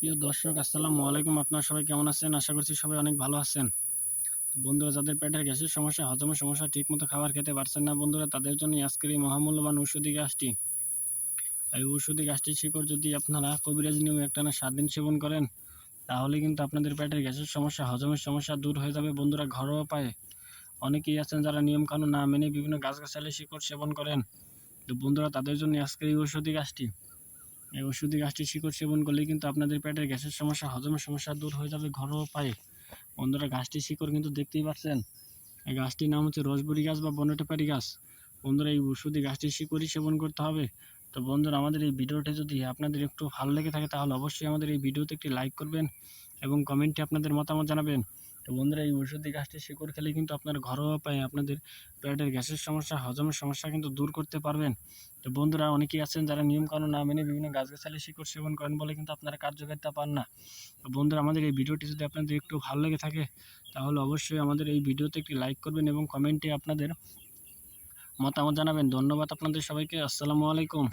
প্রিয় দর্শক, আসসালামু আলাইকুম। আপনারা সবাই কেমন আছেন? আশা করছি সবাই অনেক ভালো আছেন। বন্ধুরা, যাদের পেটের গ্যাসের সমস্যা, হজমের সমস্যা, ঠিকমতো খাবার খেতে পারছেন না বন্ধুরা, তাদের জন্য আজকের এই মহামূল্যবান ঔষধি গাছটি। এই ঔষধি গাছটির শিকড় যদি আপনারা কবিরাজি নিয়মে একটানা 7 দিন সেবন করেন, তাহলে কিন্তু আপনাদের পেটের গ্যাসের সমস্যা, হজমের সমস্যা দূর হয়ে যাবে বন্ধুরা, ঘরোয়া উপায়ে। অনেকেই আছেন যারা নিয়মকানুন না মেনে বিভিন্ন গাছগাছালি শিকড় সেবন করেন। তো বন্ধুরা, তাদের জন্য আজকের এই ঔষধি গাছটি। এই ওষুধি গাছটি শিকড় সেবন করলে কিন্তু আপনাদের পেটের গ্যাসের সমস্যা, হজমের সমস্যা দূর হয়ে যাবে ঘরোয়া উপায়ে। বন্ধুরা, গাছটির শিকড় কিন্তু দেখতেই পাচ্ছেন। এই গাছটির নাম হচ্ছে রসবরি গাছ বা বনটেপারি গাছ। বন্ধুরা, এই ওষুধি গাছটির শিকড়ই সেবন করতে হবে। তো বন্ধুরা, আমাদের এই ভিডিওটি যদি আপনাদের একটু ভালো লেগে থাকে, তাহলে অবশ্যই আমাদের এই ভিডিওতে একটি লাইক করবেন এবং কমেন্টে আপনাদের মতামত জানাবেন। তো বন্ধুরা, এই ওষুধি গাছটির শিকড় খেলে কিন্তু আপনার ঘরোয়া উপায়ে আপনাদের পেটের গ্যাসের সমস্যা, হজমের সমস্যা কিন্তু দূর করতে পারবেন। তো বন্ধুরা, অনেকেই আছেন যারা নিয়মকানুন না মেনে বিভিন্ন গাছগাছালি শিকড় সেবন করেন বলে কিন্তু আপনারা কার্যকারিতা পান না। তো বন্ধুরা, আমাদের এই ভিডিওটি যদি আপনাদের একটু ভালো লেগে থাকে, তাহলে অবশ্যই আমাদের এই ভিডিওতে একটি লাইক করবেন এবং কমেন্টে আপনাদের মতামত জানাবেন। ধন্যবাদ আপনাদের সবাইকে। আসসালামু আলাইকুম।